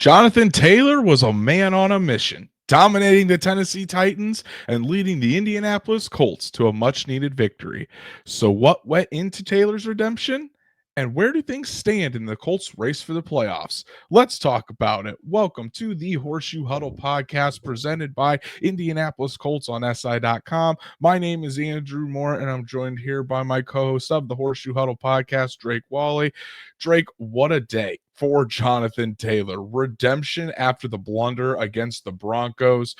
Jonathan Taylor was a man on a mission, dominating the Tennessee Titans and leading the Indianapolis Colts to a much-needed victory. So what went into Taylor's redemption? And where do things stand in the Colts race for the playoffs? Let's talk about it. Welcome to the Horseshoe Huddle Podcast presented by Indianapolis Colts on SI.com. My name is Andrew Moore, and I'm joined here by my co-host of the Horseshoe Huddle Podcast, Drake Wally. Drake, what a day for Jonathan Taylor. Redemption after the blunder against the Broncos.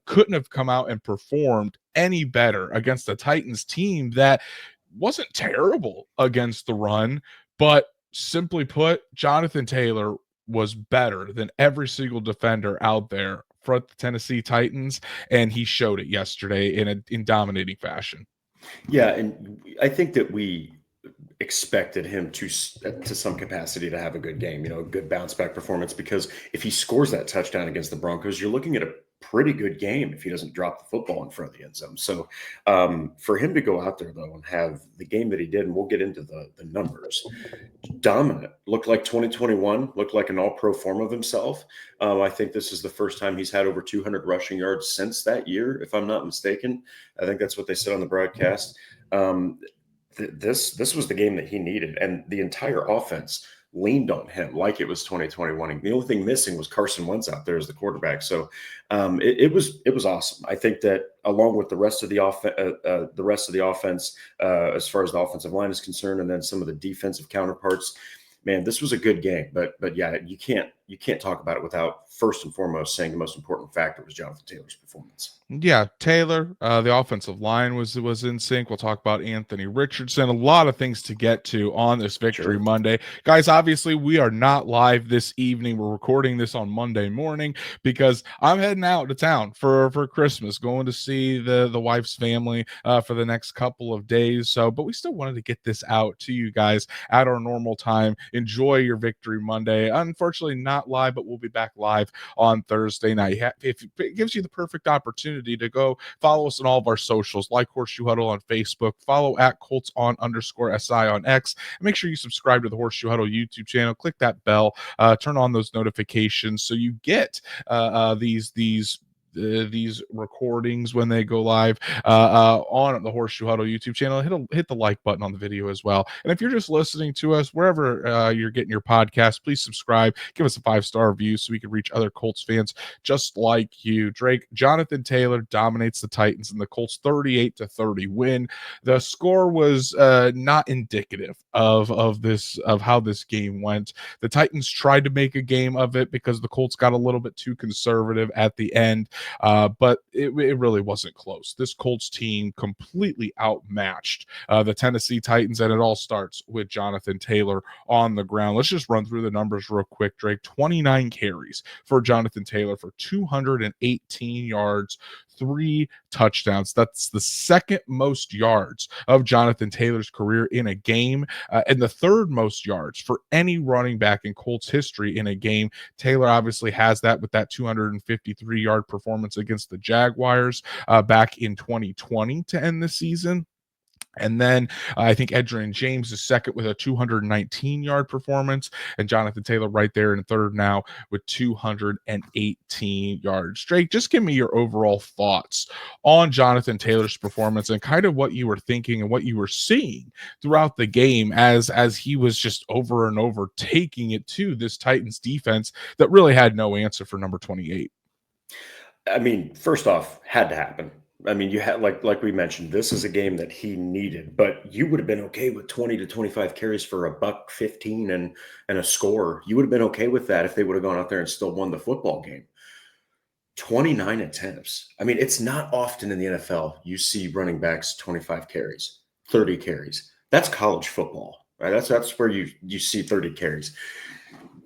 Couldn't have come out and performed any better against the Titans team that wasn't terrible against the run, but simply put, Jonathan Taylor was better than every single defender out there for the Tennessee Titans, and he showed it yesterday in dominating fashion. Yeah, and I think that we expected him to some capacity to have a good game, a good bounce back performance, because if he scores that touchdown against the Broncos, you're looking at a pretty good game if he doesn't drop the football in front of the end zone. So for him to go out there, though, and have the game that he did, and we'll get into the numbers, dominant, looked like 2021, looked like an all-pro form of himself. I think this is the first time he's had over 200 rushing yards since that year, if I'm not mistaken. I think that's what they said on the broadcast. This was the game that he needed, and the entire offense leaned on him like it was 2021. And the only thing missing was Carson Wentz out there as the quarterback. So it was awesome. I think that along with the rest of the offense, as far as the offensive line is concerned, and then some of the defensive counterparts, man, this was a good game. But yeah, you can't talk about it without first and foremost saying the most important factor was Jonathan Taylor's performance. Yeah, Taylor, the offensive line was in sync. We'll talk about Anthony Richardson. A lot of things to get to on this Victory Monday. Guys, obviously, we are not live this evening. We're recording this on Monday morning because I'm heading out to town for Christmas, going to see the wife's family for the next couple of days. But we still wanted to get this out to you guys at our normal time. Enjoy your Victory Monday. Unfortunately, not live, but we'll be back live on Thursday night. If it gives you the perfect opportunity to go follow us on all of our socials, like Horseshoe Huddle on Facebook, follow at Colts _SI on X, and make sure you subscribe to the Horseshoe Huddle YouTube channel. Click that bell, turn on those notifications so you get these recordings when they go live on the Horseshoe Huddle YouTube channel. Hit the like button on the video as well. And if you're just listening to us wherever you're getting your podcast, please subscribe, give us a 5-star review so we can reach other Colts fans just like you. Drake, Jonathan Taylor dominates the Titans in the Colts 38-30 win. The score was not indicative of how this game went. The Titans tried to make a game of it because the Colts got a little bit too conservative at the end. But it really wasn't close. This Colts team completely outmatched the Tennessee Titans, and it all starts with Jonathan Taylor on the ground. Let's just run through the numbers real quick, Drake. 29 carries for Jonathan Taylor for 218 yards, 3 touchdowns. That's the second most yards of Jonathan Taylor's career in a game, and the third most yards for any running back in Colts history in a game. Taylor obviously has that with that 253-yard performance against the Jaguars back in 2020 to end the season. And then I think Edgerrin James is second with a 219-yard performance, and Jonathan Taylor right there in third now with 218 yards. Drake, just give me your overall thoughts on Jonathan Taylor's performance and kind of what you were thinking and what you were seeing throughout the game as he was just over and over taking it to this Titans defense that really had no answer for number 28. I mean, first off, had to happen. I mean, you had like we mentioned, this is a game that he needed, but you would have been okay with 20 to 25 carries for $115 and a score. You would have been okay with that if they would have gone out there and still won the football game. 29 attempts. I mean, it's not often in the NFL you see running backs 25 carries, 30 carries. That's college football, right? That's where you see 30 carries.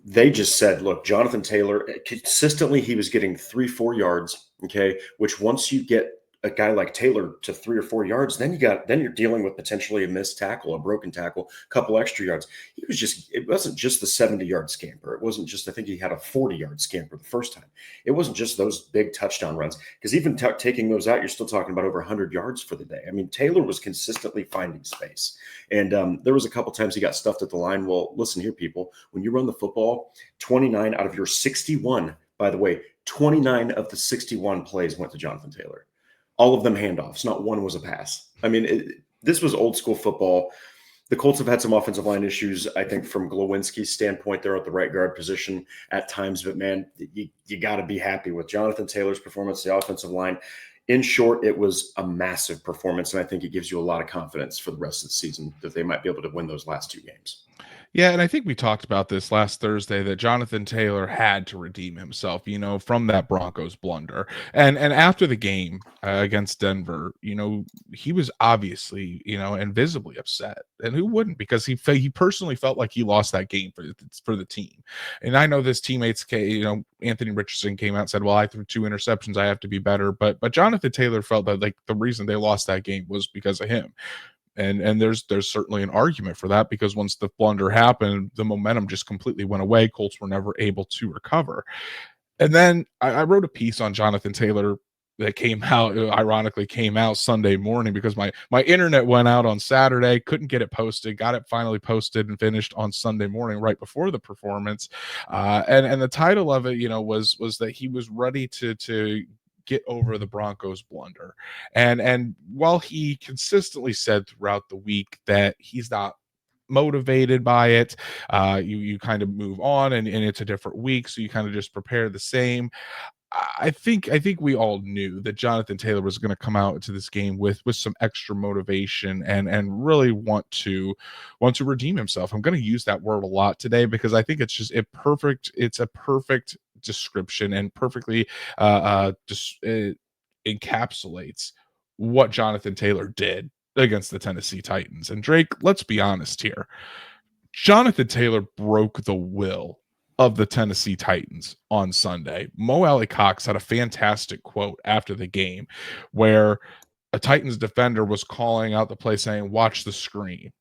They just said, look, Jonathan Taylor, consistently he was getting 3-4 yards, okay, which once you get a guy like Taylor to 3 or 4 yards, then you're dealing with potentially a missed tackle, a broken tackle, a couple extra yards. It wasn't just the 70-yard scamper. It wasn't just, I think he had a 40-yard scamper the first time. It wasn't just those big touchdown runs, because even taking those out, you're still talking about over 100 yards for the day. I mean, Taylor was consistently finding space. And there was a couple times he got stuffed at the line. Well, listen here, people, when you run the football, 29 out of your 61, by the way, 29 of the 61 plays went to Jonathan Taylor. All of them handoffs. Not one was a pass. I mean, this was old school football. The Colts have had some offensive line issues, I think, from Glowinski's standpoint. They're at the right guard position at times. But, man, you got to be happy with Jonathan Taylor's performance, the offensive line. In short, it was a massive performance, and I think it gives you a lot of confidence for the rest of the season that they might be able to win those last 2 games. Yeah, and I think we talked about this last Thursday that Jonathan Taylor had to redeem himself, from that Broncos blunder. And after the game against Denver, he was obviously, and visibly upset. And who wouldn't? Because he personally felt like he lost that game for the team. And I know his teammates, Anthony Richardson came out and said, "Well, I threw 2 interceptions. I have to be better." But Jonathan Taylor felt that like the reason they lost that game was because of him. And there's certainly an argument for that, because once the blunder happened, the momentum just completely went away. Colts were never able to recover. And then I wrote a piece on Jonathan Taylor that ironically came out Sunday morning, because my internet went out on Saturday, couldn't get it posted, got it finally posted and finished on Sunday morning right before the performance. And the title of it, was that he was ready to get over the Broncos blunder. And while he consistently said throughout the week that he's not motivated by it, you kind of move on, and it's a different week, so you kind of just prepare the same. I think we all knew that Jonathan Taylor was going to come out into this game with some extra motivation and really want to redeem himself. I'm going to use that word a lot today because I think it's a perfect description and perfectly just encapsulates what Jonathan Taylor did against the Tennessee Titans. And Drake, let's be honest here. Jonathan Taylor broke the will of the Tennessee Titans on Sunday. Mo Alley-Cox had a fantastic quote after the game where a Titans defender was calling out the play saying, watch the screen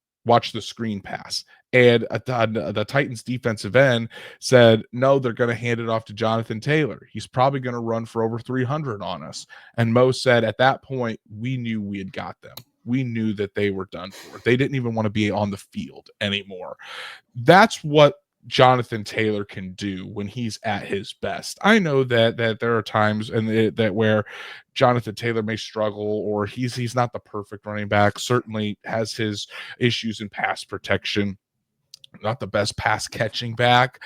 pass. And the Titans defensive end said, no, they're going to hand it off to Jonathan Taylor. He's probably going to run for over 300 on us. And Mo said, at that point, we knew we had got them. We knew that they were done for. They didn't even want to be on the field anymore. That's what Jonathan Taylor can do when he's at his best. I know that there are times that where Jonathan Taylor may struggle, or he's not the perfect running back, certainly has his issues in pass protection, not the best pass catching back,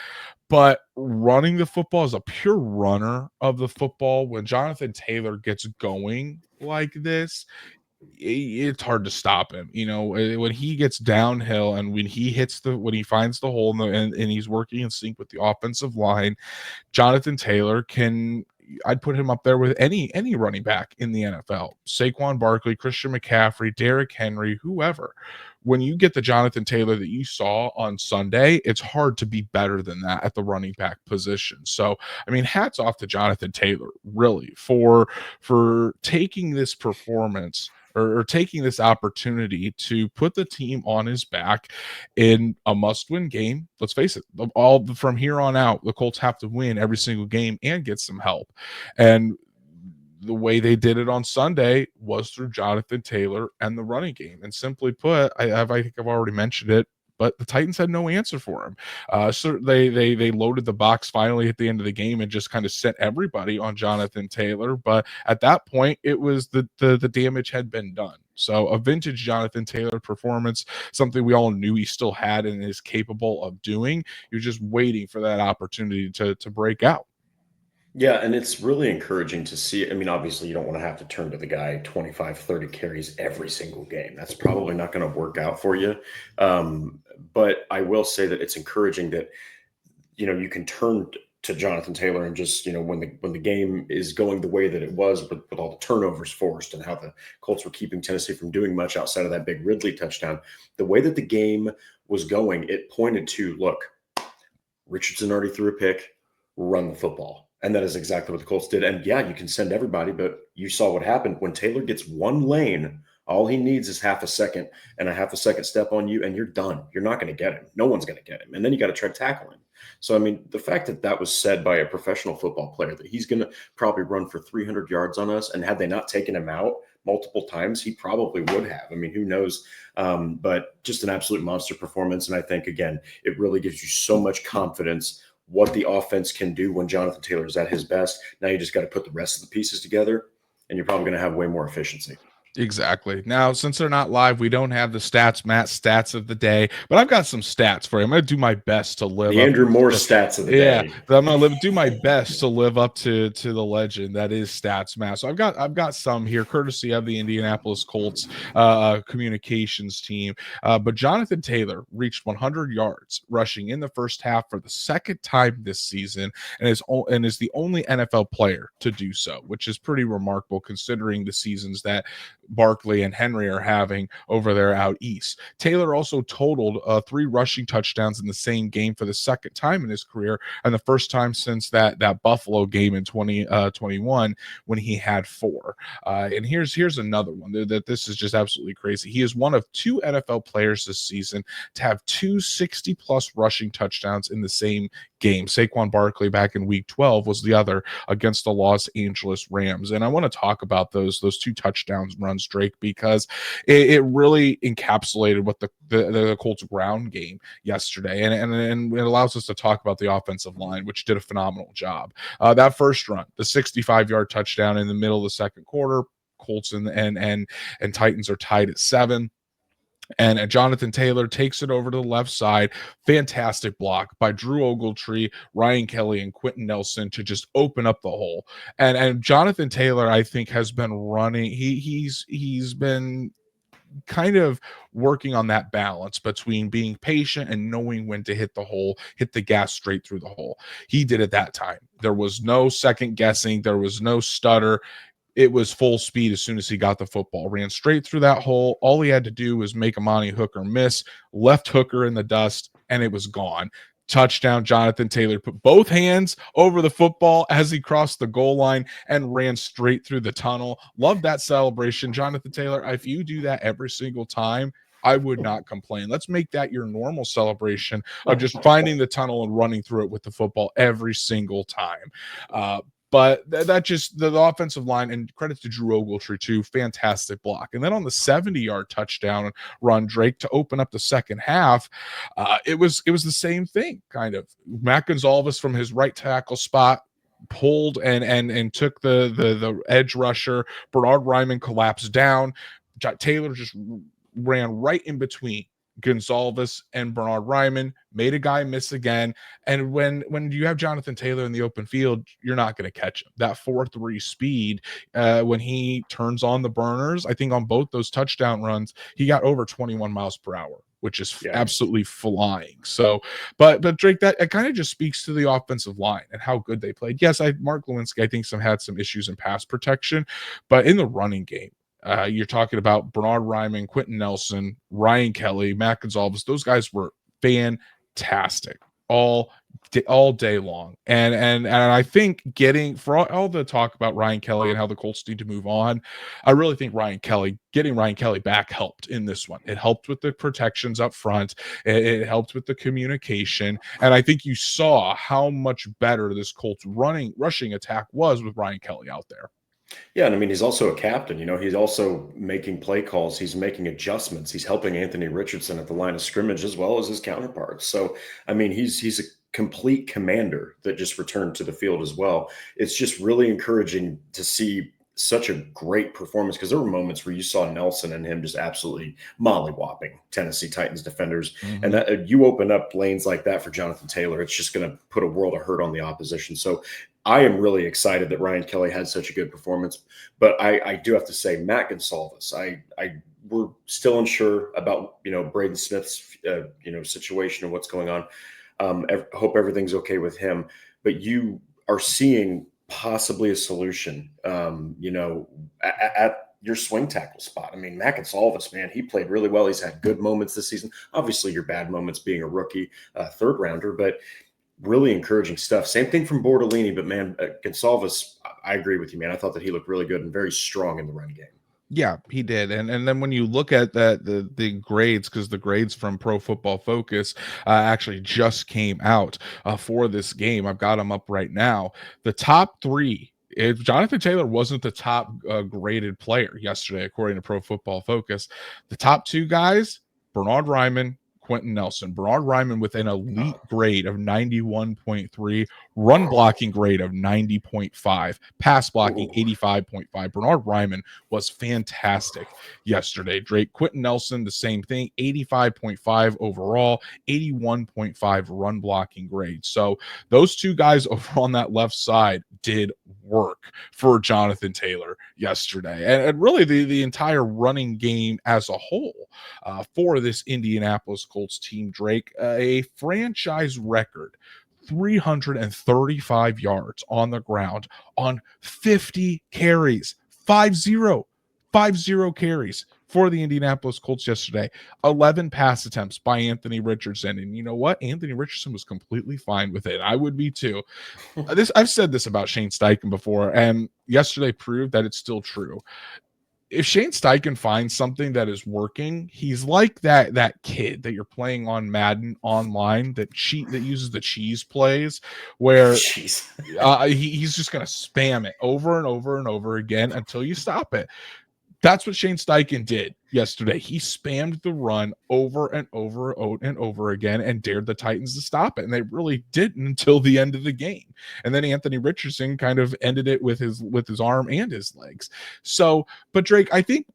but running the football as a pure runner of the football, when Jonathan Taylor gets going like this, it's hard to stop him. When he gets downhill and when he finds the hole and he's working in sync with the offensive line, Jonathan Taylor I'd put him up there with any running back in the NFL. Saquon Barkley, Christian McCaffrey, Derrick Henry, whoever. When you get the Jonathan Taylor that you saw on Sunday, it's hard to be better than that at the running back position. So, I mean, hats off to Jonathan Taylor, really, for taking this performance or taking this opportunity to put the team on his back in a must-win game. Let's face it, from here on out, the Colts have to win every single game and get some help. And the way they did it on Sunday was through Jonathan Taylor and the running game. And simply put, I think I've already mentioned it, but the Titans had no answer for him. So they loaded the box finally at the end of the game and just kind of sent everybody on Jonathan Taylor. But at that point, it was the damage had been done. So a vintage Jonathan Taylor performance, something we all knew he still had and is capable of doing. You're just waiting for that opportunity to break out. Yeah, and it's really encouraging to see. I mean, obviously, you don't want to have to turn to the guy 25, 30 carries every single game. That's probably not going to work out for you. But I will say that it's encouraging that, you can turn to Jonathan Taylor and just, when the game is going the way that it was with all the turnovers forced and how the Colts were keeping Tennessee from doing much outside of that big Ridley touchdown, the way that the game was going, it pointed to, look, Richardson already threw a pick, run the football. And that is exactly what the Colts did. And yeah, you can send everybody, but you saw what happened when Taylor gets one lane. All he needs is half a second and a half a second step on you, and you're done. You're not going to get him. No one's going to get him. And then you got to try to tackle him. So, I mean, the fact that that was said by a professional football player, that he's going to probably run for 300 yards on us, and had they not taken him out multiple times, he probably would have. I mean, who knows? But just an absolute monster performance. And I think, again, it really gives you so much confidence what the offense can do when Jonathan Taylor is at his best. Now you just got to put the rest of the pieces together, and you're probably going to have way more efficiency. Exactly. Now, since they're not live, we don't have the stats, Matt, stats of the day, but I've got some stats for you. I'm going to do my best to live The up. Andrew Moore stats of the day. I'm going to do my best to live up to the legend that is Stats Matt. So I've got some here, courtesy of the Indianapolis Colts communications team. But Jonathan Taylor reached 100 yards rushing in the first half for the second time this season, and is the only NFL player to do so, which is pretty remarkable considering the seasons that Barkley and Henry are having over there out east. Taylor also totaled 3 rushing touchdowns in the same game for the second time in his career, and the first time since that Buffalo game in 2021 when he had 4. And here's another one that this is just absolutely crazy. He is one of 2 NFL players this season to have 2 60-plus rushing touchdowns in the same game. Saquon Barkley back in week 12 was the other against the Los Angeles Rams. And I want to talk about those 2 touchdowns runs, Drake, because it really encapsulated what the Colts ground game yesterday. And it allows us to talk about the offensive line, which did a phenomenal job. That first run, the 65-yard touchdown in the middle of the second quarter, Colts and Titans are tied at 7. And Jonathan Taylor takes it over to the left side. Fantastic block by Drew Ogletree, Ryan Kelly, and Quentin Nelson to just open up the hole. And Jonathan Taylor, I think, has been running. He's been kind of working on that balance between being patient and knowing when to hit the gas straight through the hole. He did it that time. There was no second guessing. There was no stutter. It was full speed as soon as he got the football. Ran straight through that hole. All he had to do was make Amani Hooker miss, left Hooker in the dust, and it was gone. Touchdown, Jonathan Taylor put both hands over the football as he crossed the goal line and ran straight through the tunnel. Love that celebration, Jonathan Taylor. If you do that every single time, I would not complain. Let's make that your normal celebration of just finding the tunnel and running through it with the football every single time. But that just the offensive line, and credit to Drew Ogletree too, fantastic block. And then on the 70-yard touchdown run, Drake, to open up the second half, it was the same thing, kind of. Matt Gonzalez from his right tackle spot pulled and took the edge rusher. Bernard Ryman collapsed down. Taylor just ran right in between Gonzalez and Bernard Ryman, made a guy miss again. And when you have Jonathan Taylor in the open field, you're not going to catch him. That 4.3 speed, when he turns on the burners, I think on both those touchdown runs, he got over 21 miles per hour, which is absolutely flying. So, but Drake, that it kind of just speaks to the offensive line and how good they played. Yes, Mark Lewinsky, I think, had some issues in pass protection, but in the running game, you're talking about Bernard Ryman, Quentin Nelson, Ryan Kelly, Matt Gonzalez. Those guys were fantastic all day long. And I think getting, for all the talk about Ryan Kelly and how the Colts need to move on, I really think getting Ryan Kelly back helped in this one. It helped with the protections up front. It helped with the communication. And I think you saw how much better this Colts rushing attack was with Ryan Kelly out there. Yeah, and I mean, he's also a captain. He's also making play calls. He's making adjustments. He's helping Anthony Richardson at the line of scrimmage as well as his counterparts. So, I mean, he's a complete commander that just returned to the field as well. It's just really encouraging to see such a great performance, because there were moments where you saw Nelson and him just absolutely mollywhopping Tennessee Titans defenders. Mm-hmm. And that you open up lanes like that for Jonathan Taylor, it's just going to put a world of hurt on the opposition. So I am really excited that Ryan Kelly had such a good performance, but I do have to say, Matt Gonzalez, we're still unsure about, Braden Smith's, situation and what's going on. Hope everything's okay with him, but you are seeing possibly a solution, at your swing tackle spot. I mean, Matt Gonzalez, man, he played really well. He's had good moments this season. Obviously your bad moments being a rookie, third rounder, but really encouraging stuff. Same thing from Bordolini, but man, Gonsalves, I agree with you, man. I thought that he looked really good and very strong in the run game. Yeah, he did. And then when you look at that the grades, because the grades from Pro Football Focus actually just came out for this game. I've got them up right now. The top three. If Jonathan Taylor wasn't the top graded player yesterday, according to Pro Football Focus, the top two guys, Bernard Ryman, Quentin Nelson. Bernard Ryman with an elite grade of 91.3, run blocking grade of 90.5, pass blocking 85.5. Bernard Ryman was fantastic yesterday. Quentin Nelson, the same thing, 85.5 overall, 81.5 run blocking grade. So those two guys over on that left side did work for Jonathan Taylor yesterday. And really the entire running game as a whole for this Indianapolis Colts team, Drake, a franchise record 335 yards on the ground on 50 carries, 50 carries for the Indianapolis Colts yesterday. 11 pass attempts by Anthony Richardson. And you know what? Anthony Richardson was completely fine with it. I would be too. I've said this about Shane Steichen before, and yesterday proved that it's still true. If Shane Steichen finds something that is working, he's like that kid that you're playing on Madden online that uses the cheese plays, where he's just going to spam it over and over and over again until you stop it. That's what Shane Steichen did yesterday. He spammed the run over and over and over again and dared the Titans to stop it. And they really didn't until the end of the game. And then Anthony Richardson kind of ended it with his arm and his legs. So, but Drake, I think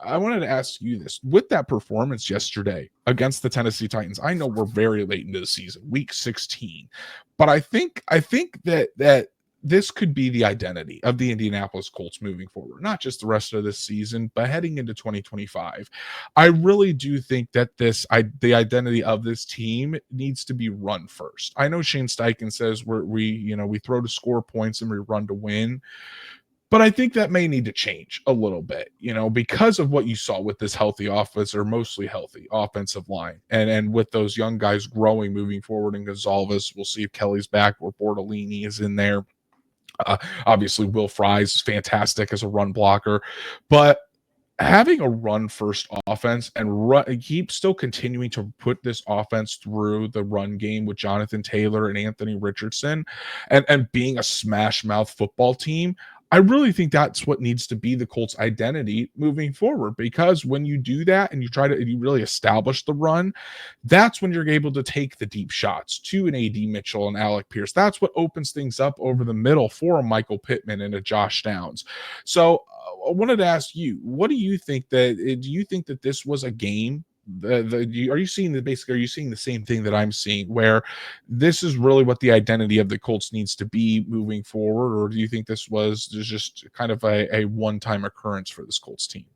I wanted to ask you this. With that performance yesterday against the Tennessee Titans, I know we're very late into the season, week 16, but I think that this could be the identity of the Indianapolis Colts moving forward, not just the rest of this season, but heading into 2025. I really do think that the identity of this team needs to be run first. I know Shane Steichen says we throw to score points and we run to win. But I think that may need to change a little bit, because of what you saw with this healthy offense, or mostly healthy offensive line. And with those young guys growing, moving forward in Gonsalves, we'll see if Kelly's back or Bordolini is in there. Obviously, Will Fries is fantastic as a run blocker, but having a run first offense and keep still continuing to put this offense through the run game with Jonathan Taylor and Anthony Richardson and being a smash mouth football team. I really think that's what needs to be the Colts' identity moving forward, because when you do that and you really establish the run, that's when you're able to take the deep shots to an AD Mitchell and Alec Pierce. That's what opens things up over the middle for a Michael Pittman and a Josh Downs. So I wanted to ask you, what do you think that this was a game? Are you seeing the same thing that I'm seeing, where this is really what the identity of the Colts needs to be moving forward, or do you think this was just kind of a one-time occurrence for this Colts team?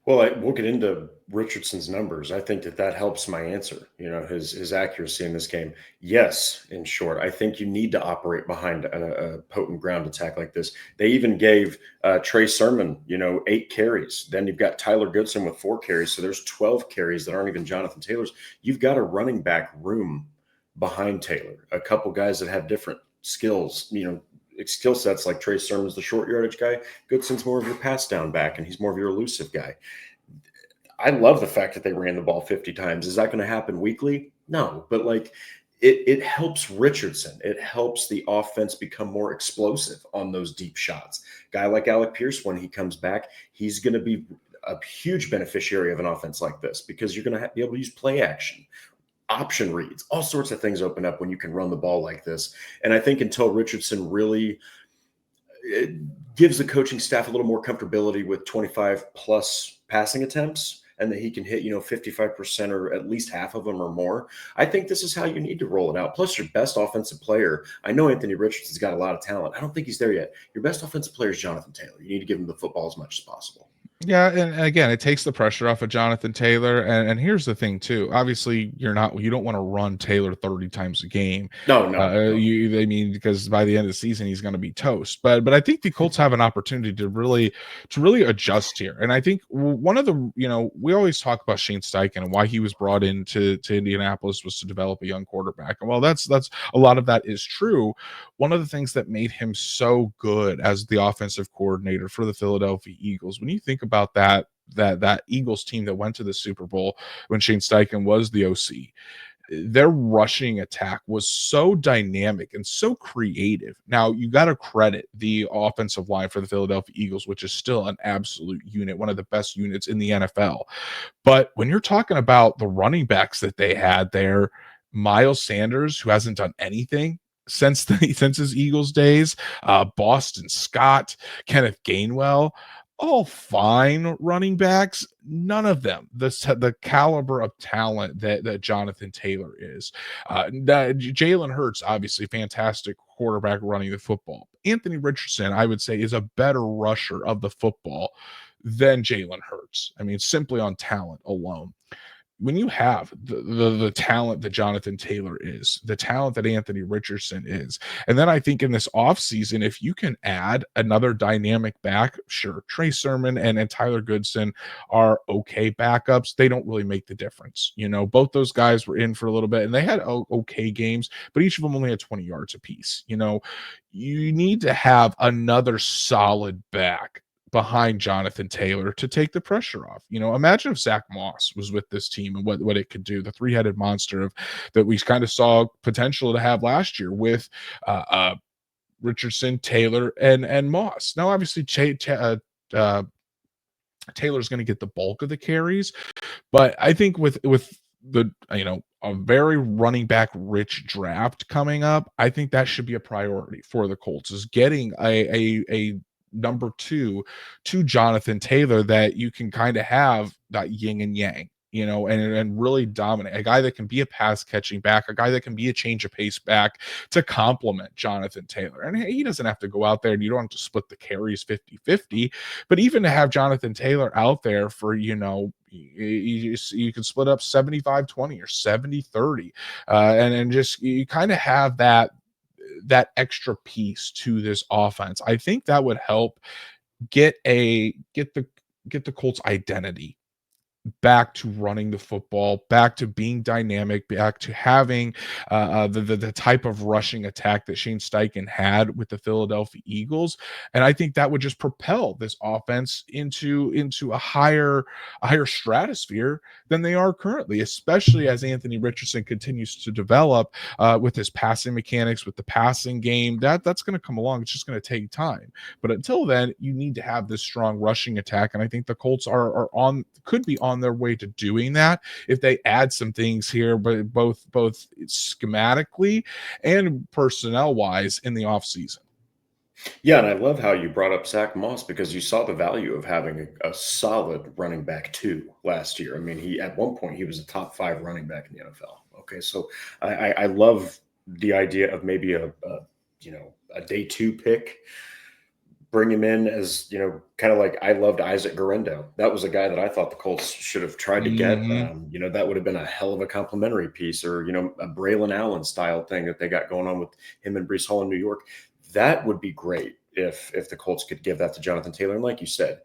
Well, we'll get into Richardson's numbers. I think that helps my answer, his accuracy in this game. Yes, in short, I think you need to operate behind a potent ground attack like this. They even gave Trey Sermon, 8 carries. Then you've got Tyler Goodson with 4 carries. So there's 12 carries that aren't even Jonathan Taylor's. You've got a running back room behind Taylor, a couple guys that have different skills, skill sets. Like Trey Sermon's the short yardage guy. Goodson's more of your pass down back, and he's more of your elusive guy. I love the fact that they ran the ball 50 times. Is that going to happen weekly? No, but it helps Richardson. It helps the offense become more explosive on those deep shots. Guy like Alec Pierce, when he comes back, he's going to be a huge beneficiary of an offense like this, because you're going to be able to use play action, option reads, all sorts of things open up when you can run the ball like this. And I think until Richardson really gives the coaching staff a little more comfortability with 25 plus passing attempts, and that he can hit, 55% or at least half of them or more, I think this is how you need to roll it out. Plus, your best offensive player, I know Anthony Richardson's got a lot of talent. I don't think he's there yet. Your best offensive player is Jonathan Taylor. You need to give him the football as much as possible. Yeah, and again, it takes the pressure off of Jonathan Taylor. And here's the thing too. Obviously, you don't want to run Taylor 30 times a game. No, no, no. I mean, because by the end of the season, he's going to be toast. But I think the Colts have an opportunity to really adjust here. And I think one of the we always talk about Shane Steichen and why he was brought into to Indianapolis was to develop a young quarterback. And while that's a lot of that is true, one of the things that made him so good as the offensive coordinator for the Philadelphia Eagles, when you think about that Eagles team that went to the Super Bowl when Shane Steichen was the OC, their rushing attack was so dynamic and so creative. Now, you got to credit the offensive line for the Philadelphia Eagles, which is still an absolute unit, one of the best units in the NFL. But when you're talking about the running backs that they had there, Miles Sanders, who hasn't done anything since his Eagles days, Boston Scott, Kenneth Gainwell, all fine running backs. None of them the caliber of talent that Jonathan Taylor is. Jalen Hurts, obviously fantastic quarterback running the football. Anthony Richardson, I would say, is a better rusher of the football than Jalen Hurts. I mean, simply on talent alone. When you have the talent that Jonathan Taylor is, the talent that Anthony Richardson is, and then I think in this offseason, if you can add another dynamic back, sure, Trey Sermon and Tyler Goodson are okay backups. They don't really make the difference. Both those guys were in for a little bit and they had okay games, but each of them only had 20 yards apiece. You need to have another solid back behind Jonathan Taylor to take the pressure off. Imagine if Zach Moss was with this team and what it could do. The three-headed monster that we kind of saw potential to have last year with Richardson, Taylor, and Moss. Now, obviously, Taylor's going to get the bulk of the carries, but I think with the a very running back rich draft coming up, I think that should be a priority for the Colts, is getting a number two to Jonathan Taylor that you can kind of have that yin and yang, and really dominate. A guy that can be a pass catching back, a guy that can be a change of pace back to complement Jonathan Taylor. And he doesn't have to go out there and you don't have to split the carries 50-50, but even to have Jonathan Taylor out there for, you can split up 75-20 or 70-30, and just you kind of have that extra piece to this offense. I think that would help get the Colts identity back to running the football, back to being dynamic, back to having the type of rushing attack that Shane Steichen had with the Philadelphia Eagles. And I think that would just propel this offense into a higher stratosphere than they are currently, especially as Anthony Richardson continues to develop with his passing mechanics, with the passing game. That's going to come along. It's just going to take time. But until then, you need to have this strong rushing attack. And I think the Colts could be on their way to doing that if they add some things here, but both schematically and personnel wise in the offseason. Yeah, and I love how you brought up Zach Moss because you saw the value of having a solid running back too last year. I mean, at one point he was a top 5 running back in the NFL. Okay, so I love the idea of maybe a day 2 pick. Bring him in as, kind of like I loved Isaac Guerrero. That was a guy that I thought the Colts should have tried to get. That would have been a hell of a complimentary piece, or, a Braylon Allen style thing that they got going on with him and Breece Hall in New York. That would be great if the Colts could give that to Jonathan Taylor. And like you said,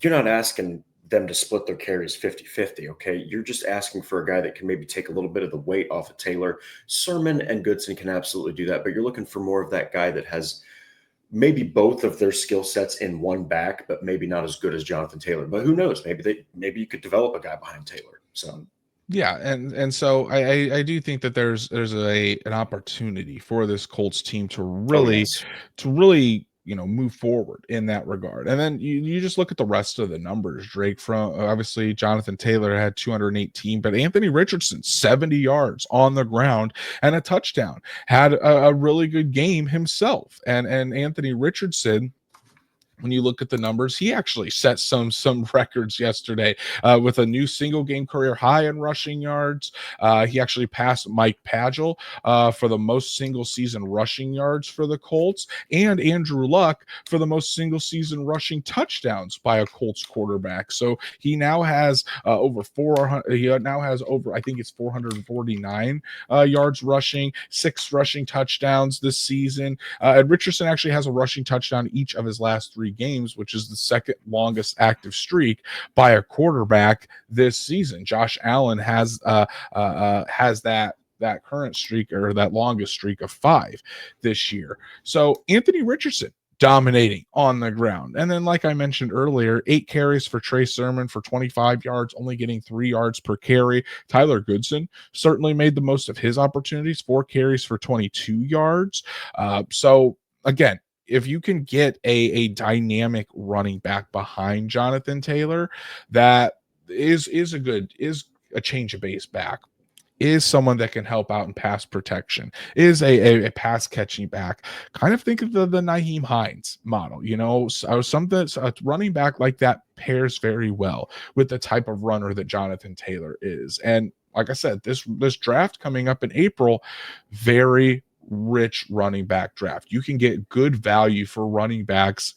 you're not asking them to split their carries 50-50, okay? You're just asking for a guy that can maybe take a little bit of the weight off of Taylor. Sermon and Goodson can absolutely do that, but you're looking for more of that guy that has maybe both of their skill sets in one back, but maybe not as good as Jonathan Taylor. But who knows? Maybe you could develop a guy behind Taylor. So yeah, and so I do think that there's an opportunity for this Colts team to really yes. move forward in that regard. And then you just look at the rest of the numbers, Drake. From obviously Jonathan Taylor had 218, but Anthony Richardson 70 yards on the ground and a touchdown, had a really good game himself. And Anthony Richardson when you look at the numbers, he actually set some records yesterday with a new single game career high in rushing yards. He actually passed Mike Pagel for the most single season rushing yards for the Colts, and Andrew Luck for the most single season rushing touchdowns by a Colts quarterback. So he now has over 400. He now has over, I think it's 449 yards rushing, 6 rushing touchdowns this season. And Richardson actually has a rushing touchdown each of his last 3 games, which is the second longest active streak by a quarterback this season. Josh Allen has that current streak, or that longest streak, of 5 this year. So Anthony Richardson dominating on the ground. And then, like I mentioned earlier, 8 carries for Trey Sermon for 25 yards, only getting 3 yards per carry. Tyler Goodson certainly made the most of his opportunities, 4 carries for 22 yards. So again, if you can get a dynamic running back behind Jonathan Taylor, that is a change of base back, is someone that can help out in pass protection, is a pass catching back. Kind of think of the Nyheim Hines model, something, a running back like that pairs very well with the type of runner that Jonathan Taylor is. And like I said, this draft coming up in April, very rich running back draft. You can get good value for running backs,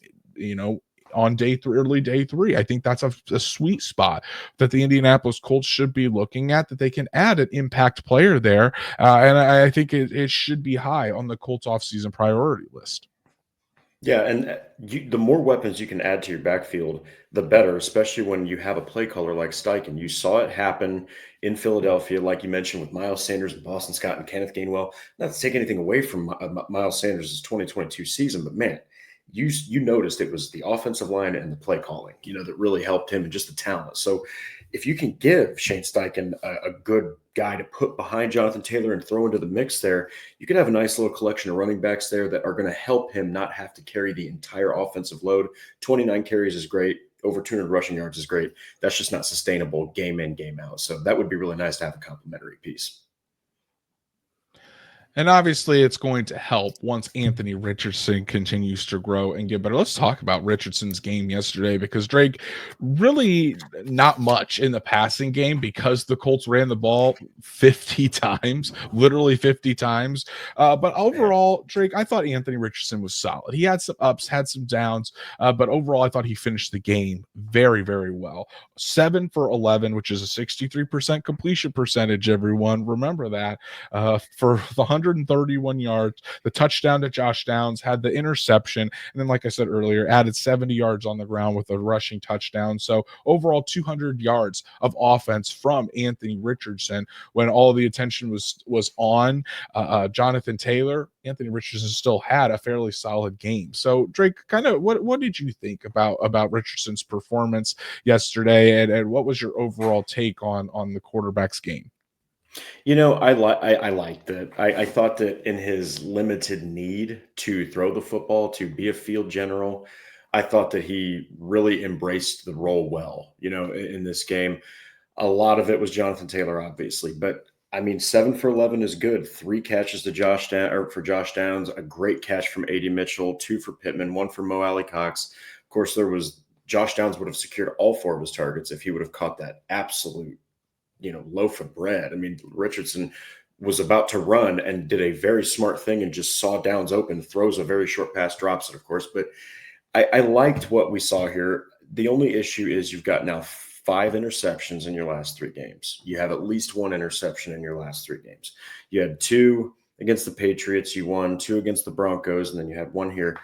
on early day 3. I think that's a sweet spot that the Indianapolis Colts should be looking at, that they can add an impact player there. And I think it should be high on the Colts offseason priority list. Yeah, and the more weapons you can add to your backfield, the better, especially when you have a play caller like Steichen. You saw it happen in Philadelphia, like you mentioned, with Miles Sanders and Boston Scott and Kenneth Gainwell. Not to take anything away from Miles Sanders' 2022 season, but man, you noticed it was the offensive line and the play calling, that really helped him, and just the talent. So if you can give Shane Steichen a good guy to put behind Jonathan Taylor and throw into the mix there, you can have a nice little collection of running backs there that are going to help him not have to carry the entire offensive load. 29 carries is great. Over 200 rushing yards is great. That's just not sustainable game in, game out. So that would be really nice to have a complementary piece. And obviously, it's going to help once Anthony Richardson continues to grow and get better. Let's talk about Richardson's game yesterday, because Drake, really not much in the passing game, because the Colts ran the ball 50 times, literally 50 times. But overall, Drake, I thought Anthony Richardson was solid. He had some ups, had some downs, but overall, I thought he finished the game very, very well. 7 for 11, which is a 63% completion percentage, everyone. Remember that. For the 131 yards, the touchdown to Josh Downs, had the interception, and then, like I said earlier, added 70 yards on the ground with a rushing touchdown. So overall, 200 yards of offense from Anthony Richardson when all the attention was on Jonathan Taylor. Anthony Richardson still had a fairly solid game. So Drake, kind of what did you think about Richardson's performance yesterday, and what was your overall take on the quarterback's game? I liked it. I thought that in his limited need to throw the football, to be a field general, I thought that he really embraced the role well, in this game. A lot of it was Jonathan Taylor, obviously, but I mean, 7 for 11 is good. 3 catches to for Josh Downs, a great catch from A.D. Mitchell, 2 for Pittman, 1 for Mo Alley Cox. Of course, Josh Downs would have secured all 4 of his targets if he would have caught that absolute loaf of bread. I mean, Richardson was about to run and did a very smart thing and just saw Downs open, throws a very short pass, drops it, of course. But I liked what we saw here. The only issue is you've got now 5 interceptions in your last 3 games. You have at least 1 interception in your last 3 games. You had 2 against the Patriots. You won 2 against the Broncos, and then you had 1 here.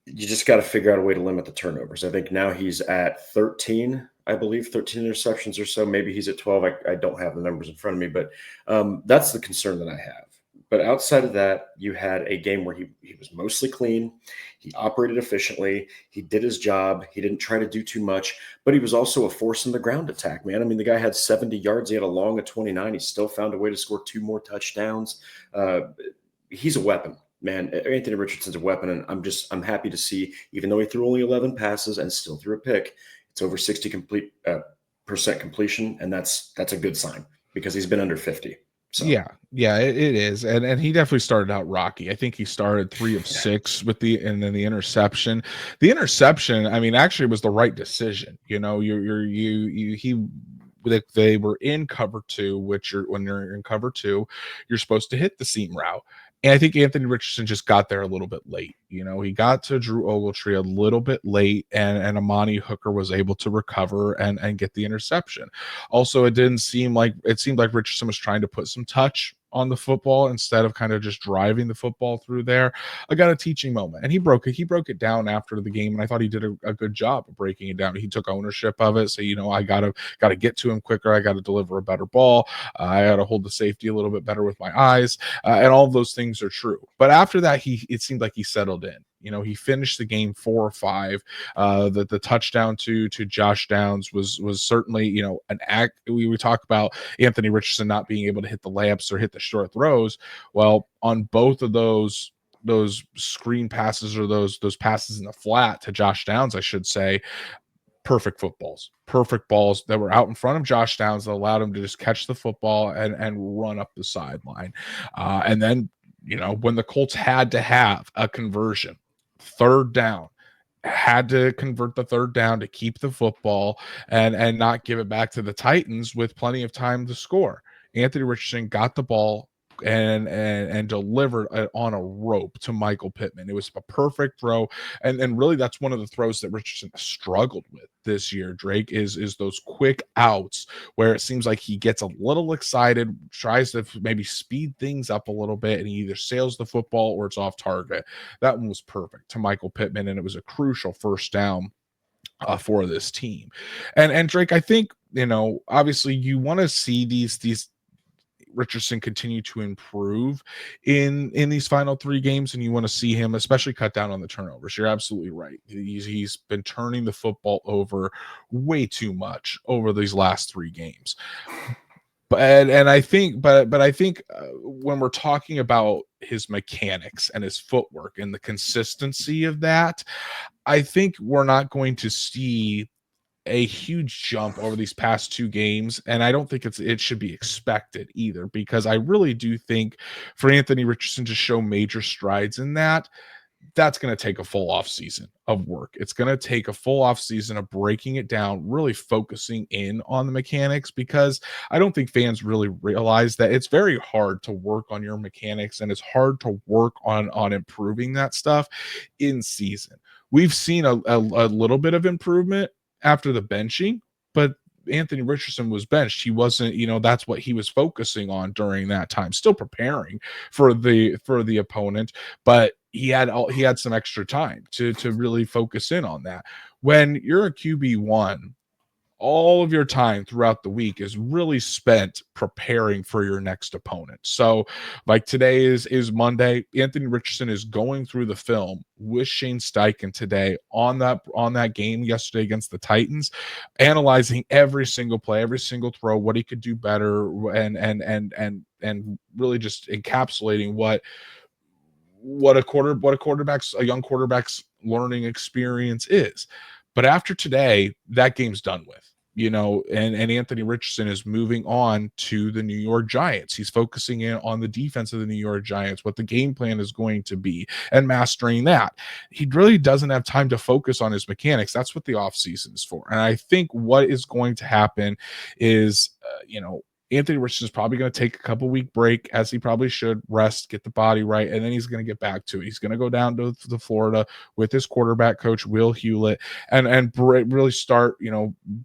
You just got to figure out a way to limit the turnovers. I think now he's at 13, I believe, 13 interceptions or so. Maybe he's at 12. I don't have the numbers in front of me, but that's the concern that I have. But outside of that, you had a game where he was mostly clean. He operated efficiently. He did his job. He didn't try to do too much, but he was also a force in the ground attack, man. I mean, the guy had 70 yards. He had a long of 29. He still found a way to score 2 more touchdowns. He's a weapon. Man, Anthony Richardson's a weapon, and I'm happy to see, even though he threw only 11 passes and still threw a pick, it's over 60% completion, and that's a good sign, because he's been under 50. So Yeah, it is, and he definitely started out rocky. I think he started 3 of 6 with and then the interception. The interception, I mean, actually was the right decision. You know, they were in cover 2, which when you're in cover 2, you're supposed to hit the seam route. And I think Anthony Richardson just got there a little bit late. You know, he got to Drew Ogletree a little bit late, and Amani Hooker was able to recover and get the interception. Also, it seemed like Richardson was trying to put some touch on the football instead of kind of just driving the football through there. I got a teaching moment, and he broke it down after the game, and I thought he did a good job of breaking it down. He took ownership of it. So, you know, I gotta get to him quicker. I gotta deliver a better ball. I gotta hold the safety a little bit better with my eyes, and all of those things are true. But after that, it seemed like he settled in. You know, he finished the game 4-5. The touchdown to Josh Downs was certainly, you know, an act. We talk about Anthony Richardson not being able to hit the layups or hit the short throws. Well, on both of those screen passes, or those passes in the flat to Josh Downs, I should say, perfect balls that were out in front of Josh Downs that allowed him to just catch the football and run up the sideline. And then, you know, when the Colts had to have a conversion, third down, had to convert the third down to keep the football and not give it back to the Titans with plenty of time to score. Anthony Richardson got the ball and delivered it on a rope to Michael Pittman. It was a perfect throw, and really that's one of the throws that Richardson struggled with this year. Drake is those quick outs where it seems like he gets a little excited, tries to maybe speed things up a little bit, and he either sails the football or it's off target. That one was perfect to Michael Pittman, and it was a crucial first down for this team. And Drake, I think, you know, obviously you want to see these Richardson continue to improve in these final 3 games, and you want to see him especially cut down on the turnovers. You're absolutely right. He's been turning the football over way too much over these last 3 games. But I think when we're talking about his mechanics and his footwork and the consistency of that, I think we're not going to see a huge jump over these past 2 games, and I don't think it should be expected either, because I really do think for Anthony Richardson to show major strides in that's going to take a full off season of work. It's going to take a full off season of breaking it down, really focusing in on the mechanics, because I don't think fans really realize that it's very hard to work on your mechanics, and it's hard to work on improving that stuff in season. We've seen a little bit of improvement after the benching, but Anthony Richardson was benched. He wasn't, you know, that's what he was focusing on during that time, still preparing for the opponent, but he had some extra time to really focus in on that. When you're a QB1, all of your time throughout the week is really spent preparing for your next opponent. So, like, today is Monday. Anthony Richardson is going through the film with Shane Steichen today on that game yesterday against the Titans, analyzing every single play, every single throw, what he could do better, and really just encapsulating what a young quarterback's learning experience is. But after today, that game's done with. You know, and Anthony Richardson is moving on to the New York Giants. He's focusing in on the defense of the New York Giants, what the game plan is going to be, and mastering that. He really doesn't have time to focus on his mechanics. That's what the offseason is for. And I think what is going to happen is, Anthony Richardson is probably going to take a couple week break, as he probably should, rest, get the body right, and then he's going to get back to it. He's going to go down to Florida with his quarterback coach, Will Hewlett, and really start,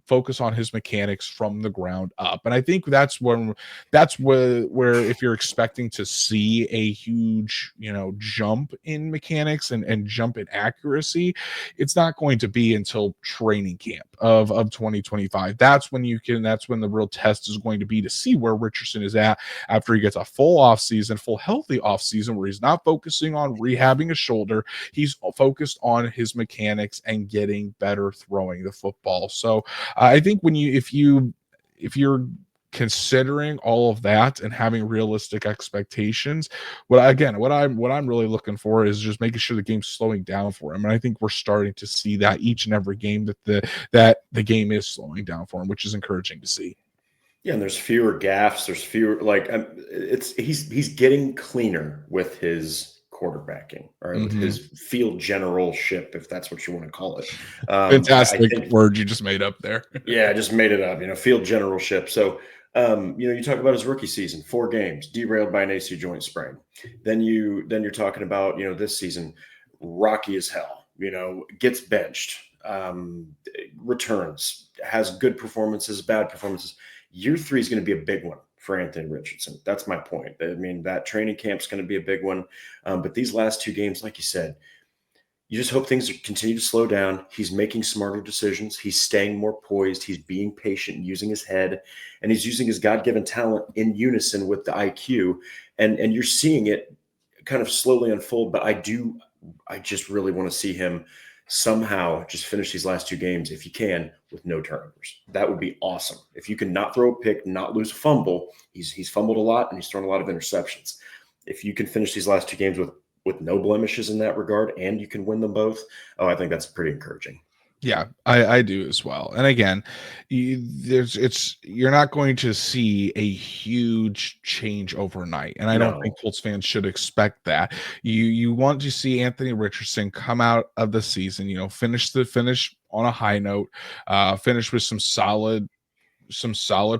focus on his mechanics from the ground up. And I think that's where if you're expecting to see a huge, jump in mechanics and jump in accuracy, it's not going to be until training camp of 2025. That's when the real test is going to be to see where Richardson is at after he gets a full healthy off season, where he's not focusing on rehabbing a shoulder. He's focused on his mechanics and getting better throwing the football. So I think if you're considering all of that and having realistic expectations, what I'm really looking for is just making sure the game's slowing down for him. And I think we're starting to see that each and every game that the game is slowing down for him, which is encouraging to see. Yeah, and there's fewer gaffes. There's fewer he's getting cleaner with his quarterbacking, all right, with Mhm. his field generalship, if that's what you want to call it. I Fantastic think, word you just made up there. yeah, I just made it up, field generalship. So, you talk about his rookie season, 4 games, derailed by an AC joint sprain. Then you're talking about, this season, rocky as hell, gets benched, returns, has good performances, bad performances. Year 3 is going to be a big one for Anthony Richardson. That's my point. I mean, that training camp is going to be a big one. But these last 2 games, like you said, you just hope things continue to slow down. He's making smarter decisions. He's staying more poised. He's being patient, using his head, and he's using his God-given talent in unison with the IQ. And you're seeing it kind of slowly unfold. But I just really want to see him somehow just finish these last 2 games, if you can, with no turnovers. That would be awesome. If you can not throw a pick, not lose a fumble. He's fumbled a lot and he's thrown a lot of interceptions. If you can finish these last 2 games with no blemishes in that regard, and you can win them both, I think that's pretty encouraging. Yeah, I do as well. And again, you're not going to see a huge change overnight, and I don't think No. Colts fans should expect that. You want to see Anthony Richardson come out of the season, finish on a high note, finish with some solid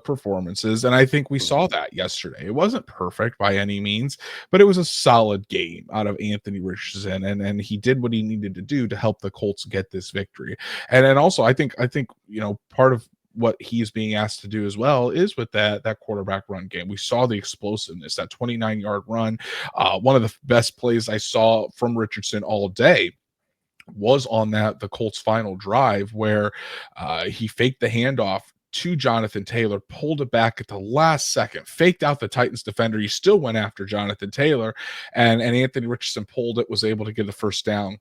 performances, and I think we saw Mhm. that yesterday. It wasn't perfect by any means, but it was a solid game out of Anthony Richardson, and he did what he needed to do to help the Colts get this victory. And then also, I think part of what he's being asked to do as well is with that quarterback run game. We saw the explosiveness, that 29-yard run. One of the best plays I saw from Richardson all day was on the Colts final drive where he faked the handoff to Jonathan Taylor, pulled it back at the last second, faked out the Titans defender. He still went after Jonathan Taylor, and Anthony Richardson pulled it, was able to get the first down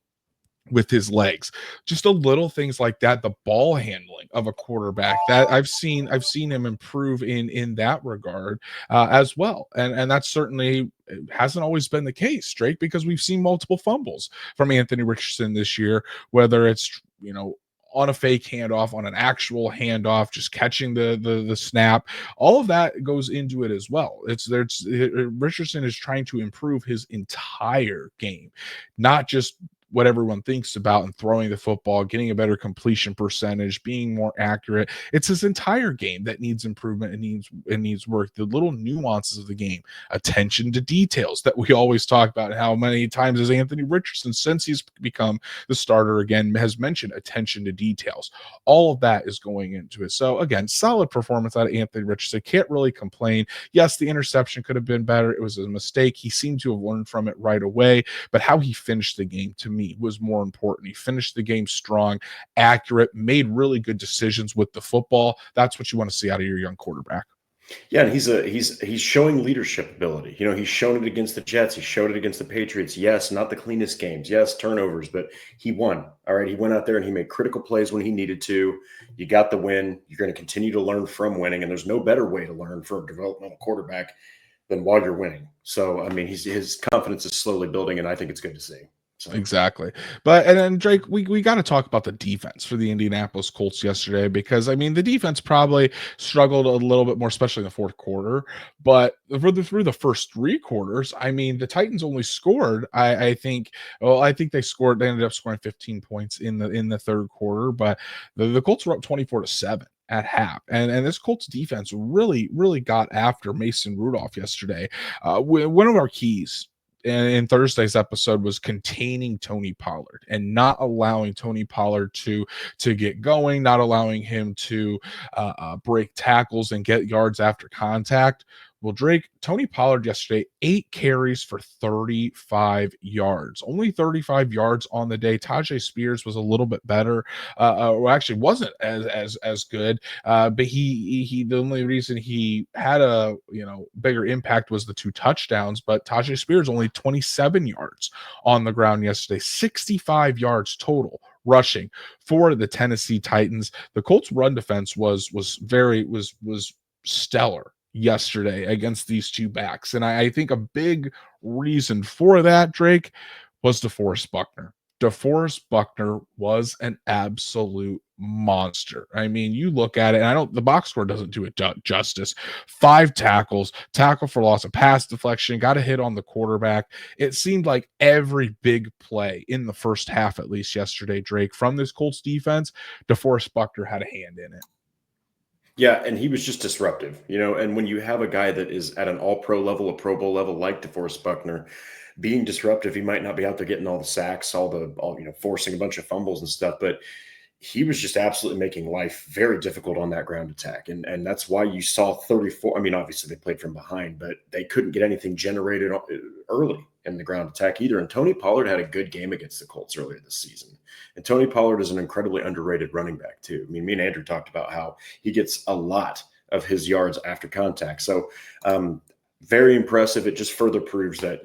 with his legs. Just a little things like that, the ball handling of a quarterback, that I've seen him improve in that regard as well. And that's certainly hasn't always been the case, Drake, because we've seen multiple fumbles from Anthony Richardson this year, whether it's on a fake handoff, on an actual handoff, just catching the snap. All of that goes into it as well. Richardson is trying to improve his entire game, not just what everyone thinks about and throwing the football, getting a better completion percentage, being more accurate. It's his entire game that needs improvement and needs work. The little nuances of the game, attention to details that we always talk about. How many times has Anthony Richardson, since he's become the starter again, has mentioned attention to details. All of that is going into it. So again, solid performance out of Anthony Richardson. Can't really complain. Yes, the interception could have been better. It was a mistake. He seemed to have learned from it right away, but how he finished the game to me was more important. He finished the game strong, accurate, made really good decisions with the football. That's what you want to see out of your young quarterback. Yeah, and he's showing leadership ability. He's shown it against the Jets. He showed it against the Patriots. Yes, not the cleanest games. Yes, turnovers, but he won. All right, he went out there and he made critical plays when he needed to. You got the win. You're going to continue to learn from winning, and there's no better way to learn for a developmental quarterback than while you're winning. So, I mean, his confidence is slowly building, and I think it's good to see. So, Exactly. And then Drake, we got to talk about the defense for the Indianapolis Colts yesterday, because I mean the defense probably struggled a little bit more, especially in the fourth quarter. But through the first 3 quarters, I mean the Titans only scored, I think. Well, I think they ended up scoring 15 points in the third quarter, but the Colts were up 24-7 at half. And this Colts defense really got after Mason Rudolph yesterday. One of our keys in Thursday's episode was containing Tony Pollard and not allowing Tony Pollard to get going, not allowing him to break tackles and get yards after contact. Well, Drake, Tony Pollard yesterday, 8 carries for 35 yards, only 35 yards on the day. Tajay Spears was a little bit better, or actually wasn't as good. But he the only reason he had a bigger impact was the 2 touchdowns. But Tajay Spears only 27 yards on the ground yesterday, 65 yards total rushing for the Tennessee Titans. The Colts run defense was stellar yesterday against these 2 backs. And I think a big reason for that, Drake, was DeForest Buckner. DeForest Buckner was an absolute monster. I mean, you look at it, and the box score doesn't do it justice. 5 tackles, tackle for loss, a pass deflection, got a hit on the quarterback. It seemed like every big play in the first half, at least yesterday, Drake, from this Colts defense, DeForest Buckner had a hand in it. Yeah, and he was just disruptive, and when you have a guy that is at an all-pro level, a Pro Bowl level like DeForest Buckner, being disruptive, he might not be out there getting all the sacks, forcing a bunch of fumbles and stuff, but he was just absolutely making life very difficult on that ground attack. And that's why you saw 34. I mean, obviously they played from behind, but they couldn't get anything generated early in the ground attack either. And Tony Pollard had a good game against the Colts earlier this season. And Tony Pollard is an incredibly underrated running back too. I mean, me and Andrew talked about how he gets a lot of his yards after contact. So very impressive. It just further proves that,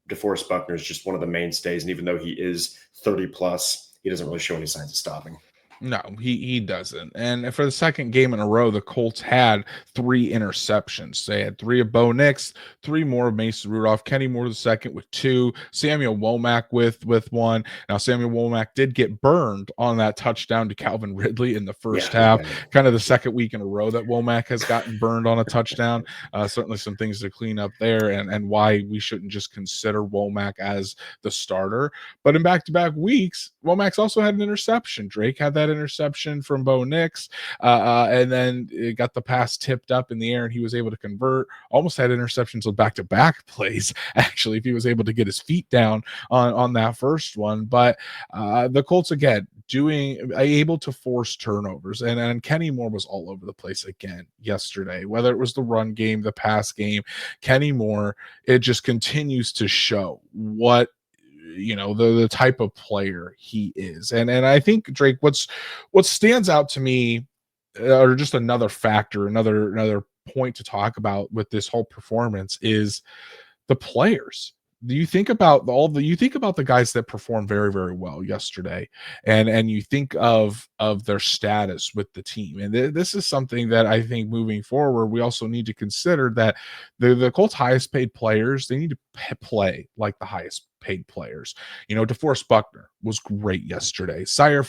DeForest Buckner is just one of the mainstays. And even though he is 30 plus, he doesn't really show any signs of stopping. No, he doesn't. And for the second game in a row, the Colts had 3 interceptions. They had 3 of Bo Nix, 3 more of Mason Rudolph, Kenny Moore the second with 2, Samuel Womack with 1. Now, Samuel Womack did get burned on that touchdown to Calvin Ridley in the first half. Yeah. Kind of the second week in a row that Womack has gotten burned on a touchdown. Certainly some things to clean up there, and why we shouldn't just consider Womack as the starter. But in back-to-back weeks, Womack's also had an interception. Drake had that interception from Bo Nix, and then it got the pass tipped up in the air, and he was able to convert. Almost had interceptions with back-to-back plays, actually, if he was able to get his feet down on that first one. But the Colts, again, able to force turnovers, and Kenny Moore was all over the place again yesterday, whether it was the run game, the pass game. Kenny Moore, it just continues to show what the type of player he is. And I think, Drake, what stands out to me, or just another factor, another point to talk about with this whole performance, is the players. Do you think about the guys that performed very, very well yesterday, and you think of their status with the team? And this is something that I think moving forward, we also need to consider, that the Colts' highest paid players, they need to play like the highest paid players. DeForest Buckner was great yesterday. Zaire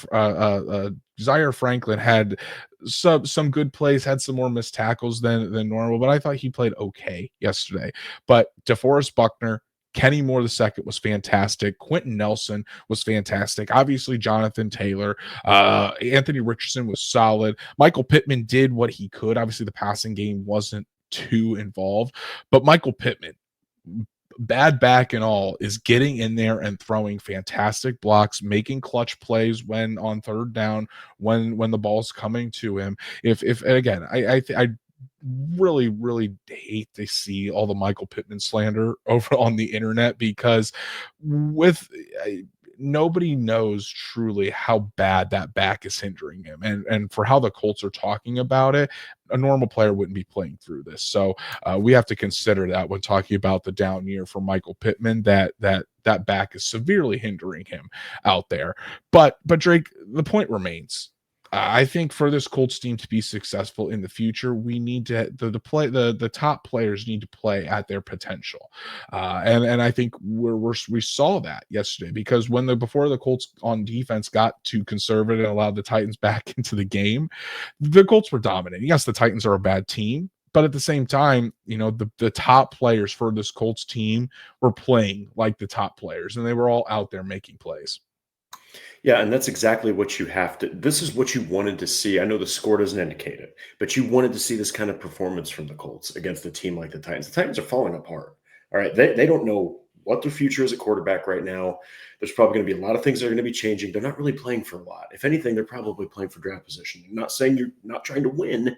Franklin had some good plays, had some more missed tackles than normal, but I thought he played okay yesterday. But DeForest Buckner, Kenny Moore II was fantastic. Quentin Nelson was fantastic. Obviously, Jonathan Taylor, Anthony Richardson was solid. Michael Pittman did what he could. Obviously, the passing game wasn't too involved, but Michael Pittman, bad back and all, is getting in there and throwing fantastic blocks, making clutch plays when on third down, when the ball's coming to him. If again, I really, really hate to see all the Michael Pittman slander over on the internet, because nobody knows truly how bad that back is hindering him, and for how the Colts are talking about it, a normal player wouldn't be playing through this. So we have to consider that when talking about the down year for Michael Pittman, that back is severely hindering him out there. But Drake, the point remains. I think for this Colts team to be successful in the future, we need to the top players need to play at their potential, and I think we saw that yesterday, because before the Colts on defense got too conservative and allowed the Titans back into the game, the Colts were dominating. Yes, the Titans are a bad team, but at the same time, the top players for this Colts team were playing like the top players, and they were all out there making plays. Yeah, and that's exactly what you have to. This is what you wanted to see. I know the score doesn't indicate it, but you wanted to see this kind of performance from the Colts against a team like the Titans. The Titans are falling apart. All right, they don't know what their future is at quarterback right now. There's probably going to be a lot of things that are going to be changing. They're not really playing for a lot. If anything, they're probably playing for draft position. I'm not saying you're not trying to win,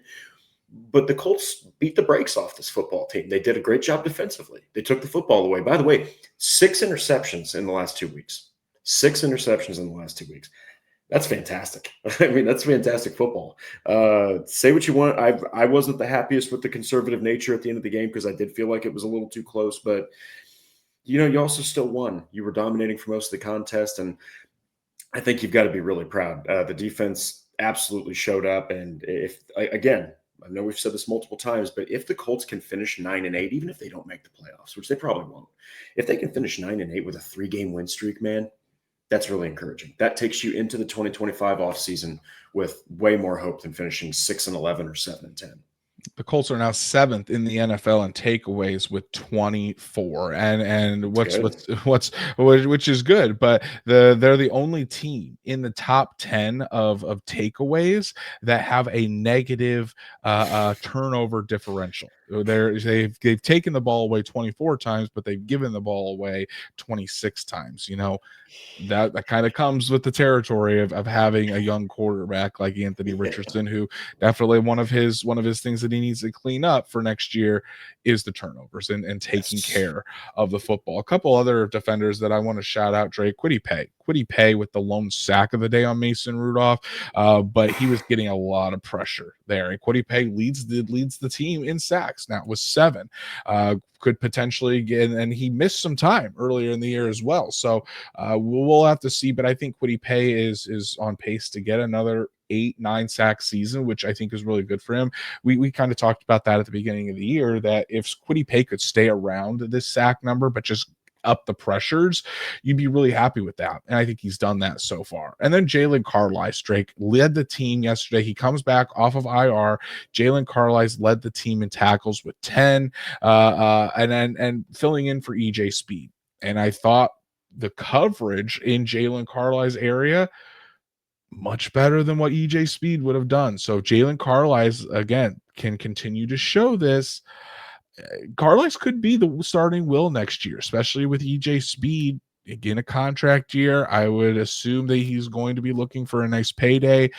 but the Colts beat the brakes off this football team. They did a great job defensively. They took the football away. By the way, 6 interceptions in the last 2 weeks. 6 interceptions in the last 2 weeks. That's fantastic. I mean, that's fantastic football. Say what you want. I wasn't the happiest with the conservative nature at the end of the game, because I did feel like it was a little too close. But, you also still won. You were dominating for most of the contest, and I think you've got to be really proud. The defense absolutely showed up. And again, I know we've said this multiple times, but if the Colts can finish 9-8, even if they don't make the playoffs, which they probably won't, if they can finish 9-8 with a 3-game win streak, man, That's really encouraging. That takes you into the 2025 offseason with way more hope than finishing 6-11 or 7-10. The Colts are now 7th in the NFL in takeaways with 24, and It's good. which is good, but they're the only team in the top 10 of takeaways that have a negative turnover differential. They've taken the ball away 24 times, but they've given the ball away 26 times. That kind of comes with the territory of having a young quarterback like Anthony Richardson, who definitely one of his things that he needs to clean up for next year is the turnovers and taking Yes. care of the football. A couple other defenders that I want to shout out: Drake Quiddy Pay with the lone sack of the day on Mason Rudolph, but he was getting a lot of pressure there. And Quiddy Pay leads the team in sacks now with 7. Could potentially get, and he missed some time earlier in the year as well. So we'll have to see, but I think Quiddy Pay is on pace to get another 8-9 sack season, which I think is really good for him. We kind of talked about that at the beginning of the year, that if Quiddy Pay could stay around this sack number, but just up the pressures, you'd be really happy with that. And I think he's done that so far. And then Jalen Carlisle, Drake, led the team yesterday. He comes back off of IR. Jalen Carlisle led the team in tackles with 10, and filling in for EJ Speed. And I thought the coverage in Jalen Carlisle's area much better than what EJ Speed would have done. So Jalen Carlisle, again, can continue to show this. Carlisle could be the starting will next year, especially with EJ Speed. Again, a contract year. I would assume that he's going to be looking for a nice payday.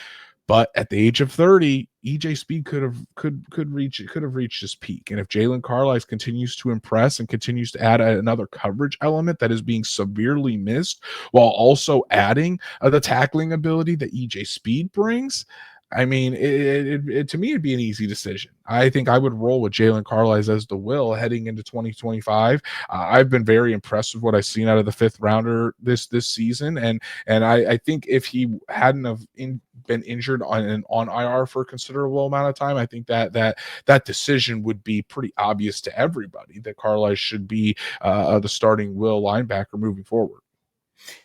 But at the age of 30, EJ Speed could have reached his peak. And if Jalen Carlisle continues to impress and continues to add another coverage element that is being severely missed, while also adding the tackling ability that EJ Speed brings, I mean, to me, it'd be an easy decision. I think I would roll with Jalen Carlisle as the will heading into 2025. I've been very impressed with what I've seen out of the 5th rounder this season, and I think if he hadn't have been injured on IR for a considerable amount of time, I think that decision would be pretty obvious to everybody that Carlisle should be the starting will linebacker moving forward.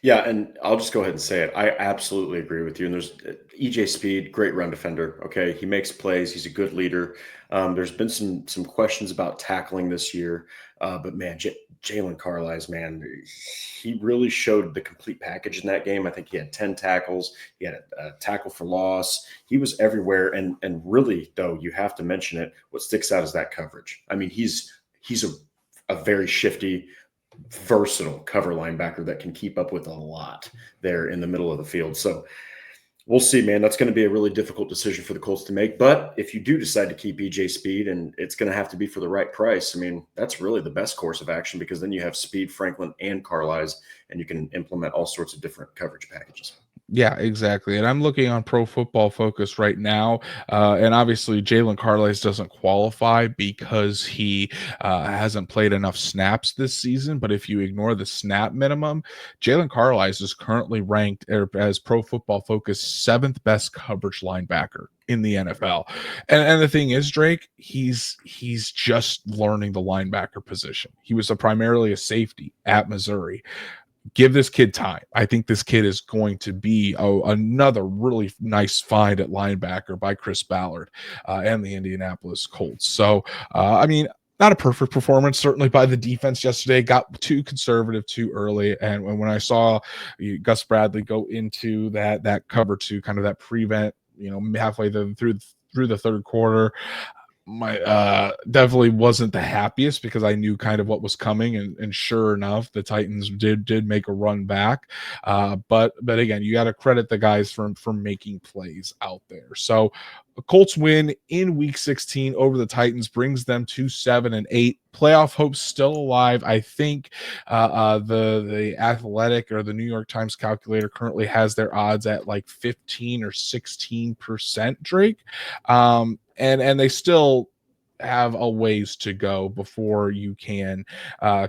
Yeah, and I'll just go ahead and say it. I absolutely agree with you. And there's EJ Speed, great run defender. Okay, he makes plays. He's a good leader. There's been some questions about tackling this year, but man, Jalen Carlisle, man, he really showed the complete package in that game. I think he had 10 tackles. He had a tackle for loss. He was everywhere. And really, though, you have to mention it. What sticks out is that coverage. I mean, he's a very shifty, versatile cover linebacker that can keep up with a lot there in the middle of the field. So we'll see, man. That's going to be a really difficult decision for the Colts to make. But if you do decide to keep EJ Speed, and it's going to have to be for the right price, I mean, that's really the best course of action, because then you have Speed, Franklin, and Carlisle, and you can implement all sorts of different coverage packages. Yeah, exactly. And I'm looking on Pro Football Focus right now, and obviously Jalen Carlisle doesn't qualify because he hasn't played enough snaps this season. But if you ignore the snap minimum, Jalen Carlisle is currently ranked as Pro Football Focus 7th best coverage linebacker in the NFL. And the thing is, Drake, he's just learning the linebacker position. He was primarily a safety at Missouri. Give this kid time. I think this kid is going to be another really nice find at linebacker by Chris Ballard and the Indianapolis Colts. So, I mean, not a perfect performance, certainly, by the defense yesterday. Got too conservative too early. And when I saw Gus Bradley go into that cover 2, kind of that prevent, halfway through the 3rd quarter, my definitely wasn't the happiest, because I knew kind of what was coming, and sure enough, the Titans did make a run back. But again, you got to credit the guys for making plays out there. So a Colts win in week 16 over the Titans brings them to 7-8. Playoff hopes still alive. I think the Athletic or the New York Times calculator currently has their odds at like 15 or 16%, Drake. And they still have a ways to go before you can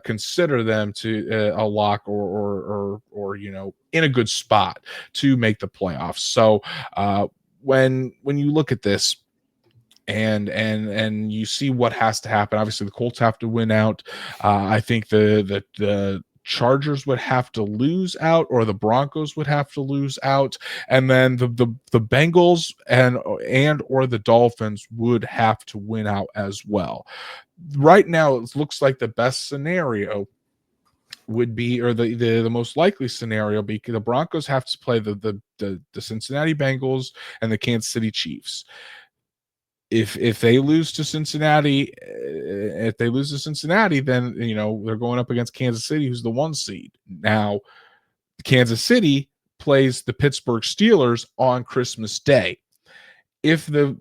consider them to a lock or in a good spot to make the playoffs. So when you look at this and you see what has to happen, obviously the Colts have to win out. I think the Chargers would have to lose out, or the Broncos would have to lose out, and then the Bengals and or the Dolphins would have to win out as well. Right now, it looks like the best scenario would be, or the most likely scenario, because the Broncos have to play the Cincinnati Bengals and the Kansas City Chiefs. If they lose to Cincinnati, then they're going up against Kansas City, who's the 1 seed. Now, Kansas City plays the Pittsburgh Steelers on Christmas Day. If the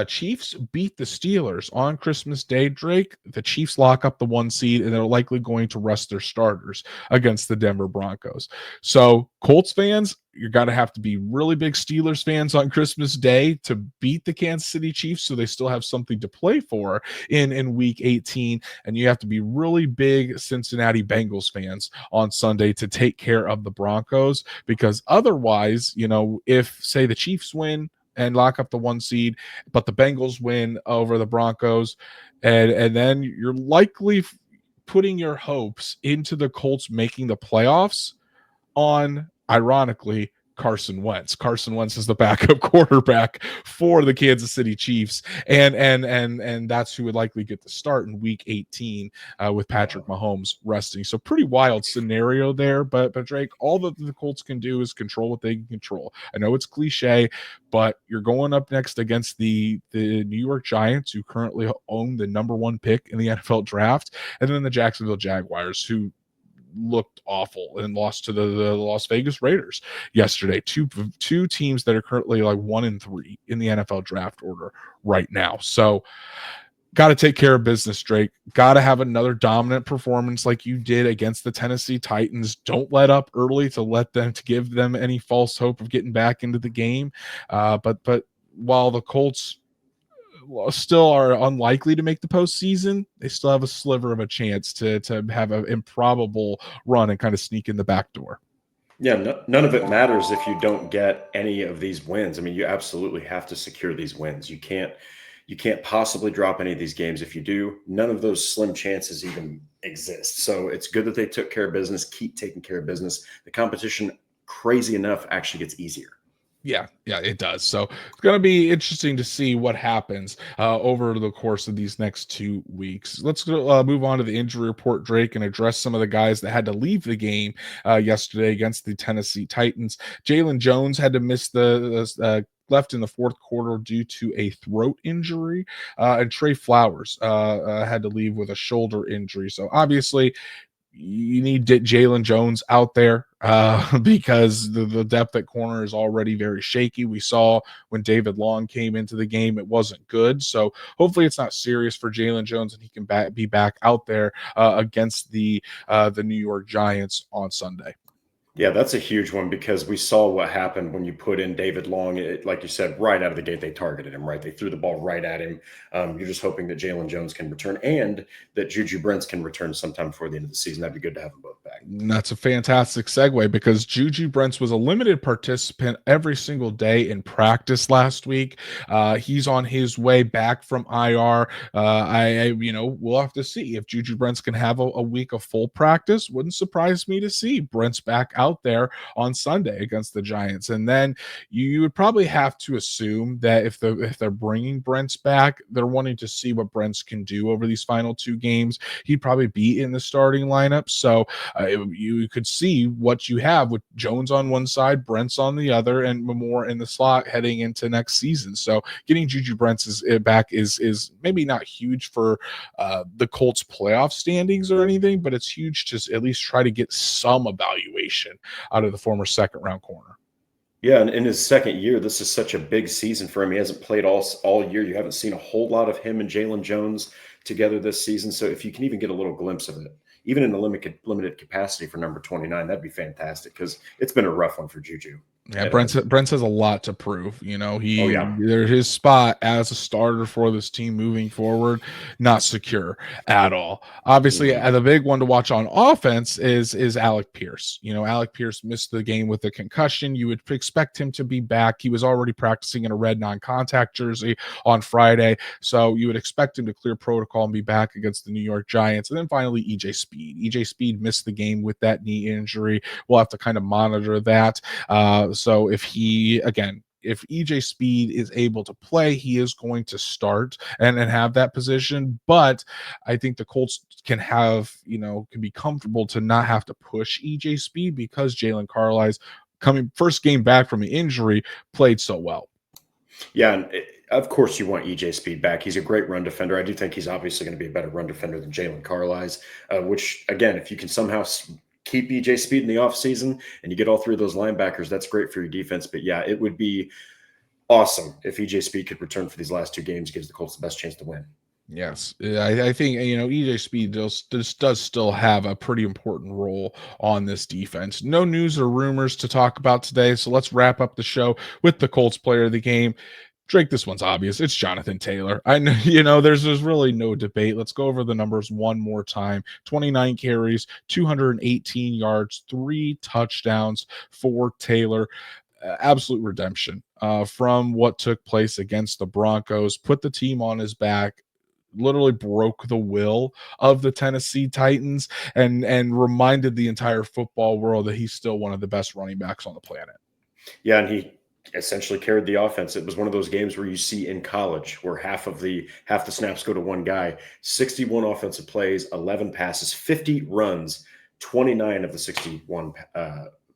Chiefs beat the Steelers on Christmas Day, Drake, the Chiefs lock up the 1 seed, and they're likely going to rest their starters against the Denver Broncos. So Colts fans, you're going to have to be really big Steelers fans on Christmas Day to beat the Kansas City Chiefs, so they still have something to play for in Week 18. And you have to be really big Cincinnati Bengals fans on Sunday to take care of the Broncos, because otherwise, if, say, the Chiefs win and lock up the 1 seed, but the Bengals win over the Broncos, and then you're likely putting your hopes into the Colts making the playoffs on, ironically, Carson Wentz. Carson Wentz is the backup quarterback for the Kansas City Chiefs, and that's who would likely get the start in Week 18 with Patrick Mahomes resting. So pretty wild scenario there, but Drake, all that the Colts can do is control what they can control. I know it's cliche, but you're going up next against the New York Giants, who currently own the number 1 pick in the NFL draft, and then the Jacksonville Jaguars, who looked awful and lost to the Las Vegas Raiders yesterday. Two teams that are currently like 1-3 in the NFL draft order right now. So got to take care of business, Drake. Got to have another dominant performance like you did against the Tennessee Titans. Don't let up early to give them any false hope of getting back into the game. But while the Colts still are unlikely to make the postseason, they still have a sliver of a chance to have an improbable run and kind of sneak in the back door. Yeah, none of it matters if you don't get any of these wins. I mean, you absolutely have to secure these wins. You can't possibly drop any of these games. If you do, none of those slim chances even exist. So it's good that they took care of business. Keep taking care of business. The competition, crazy enough, actually gets easier. Yeah, it does. So it's going to be interesting to see what happens over the course of these next 2 weeks. Let's move on to the injury report, Drake, and address some of the guys that had to leave the game yesterday against the Tennessee Titans. Jalen Jones had to miss left in the 4th quarter due to a throat injury, and Trey Flowers had to leave with a shoulder injury. So obviously, you need Jalen Jones out there because the depth at corner is already very shaky. We saw when David Long came into the game, it wasn't good. So hopefully it's not serious for Jalen Jones, and he can be back out there against the New York Giants on Sunday. Yeah, that's a huge one, because we saw what happened when you put in David Long. Like you said, right out of the gate, they targeted him, right? They threw the ball right at him. You're just hoping that Jalen Jones can return and that Juju Brents can return sometime before the end of the season. That'd be good to have them both back. That's a fantastic segue, because Juju Brents was a limited participant every single day in practice last week. He's on his way back from IR. We'll have to see if Juju Brents can have a week of full practice. Wouldn't surprise me to see Brents back out there on Sunday against the Giants. And then you would probably have to assume that if they're bringing Brents back, they're wanting to see what Brents can do over these final 2 games. He'd probably be in the starting lineup. So you could see what you have with Jones on one side, Brents on the other, and Moore in the slot heading into next season. So getting Juju Brents back is maybe not huge for the Colts playoff standings or anything, but it's huge to at least try to get some evaluation out of the former 2nd round corner. Yeah, and in his 2nd year, this is such a big season for him. He hasn't played all year. You haven't seen a whole lot of him and Jalen Jones together this season. So if you can even get a little glimpse of it, even in a limited capacity for number 29, that'd be fantastic, because it's been a rough one for Juju. Yeah, Brent has a lot to prove. You know, Oh yeah. his spot as a starter for this team moving forward, not secure at all. Obviously, the big one to watch on offense is Alec Pierce. You know, Alec Pierce missed the game with a concussion. You would expect him to be back. He was already practicing in a red non-contact jersey on Friday, so you would expect him to clear protocol and be back against the New York Giants. And then finally, EJ Speed. EJ Speed missed the game with that knee injury. We'll have to kind of monitor that. So if EJ Speed is able to play, he is going to start and have that position. But I think the Colts can be comfortable to not have to push EJ Speed because Jalen Carlisle's first game back from an injury played so well. Yeah, and of course you want EJ Speed back. He's a great run defender. I do think he's obviously going to be a better run defender than Jalen Carlisle, which, again, if you can somehow keep EJ Speed in the offseason and you get all three of those linebackers, that's great for your defense. But yeah, it would be awesome if EJ Speed could return for these last two games. Gives the Colts the best chance to win. Yes, I think EJ Speed does still have a pretty important role on this defense. No news or rumors to talk about today, so let's wrap up the show with the Colts player of the game. Drake, this one's obvious. It's Jonathan Taylor. I know, there's really no debate. Let's go over the numbers one more time. 29 carries, 218 yards, 3 touchdowns for Taylor. Absolute redemption from what took place against the Broncos. Put the team on his back, literally broke the will of the Tennessee Titans, and reminded the entire football world that he's still one of the best running backs on the planet. Yeah, and he essentially carried the offense. It was one of those games where you see in college where half the snaps go to one guy. 61 offensive plays, 11 passes, 50 runs, 29 of the 61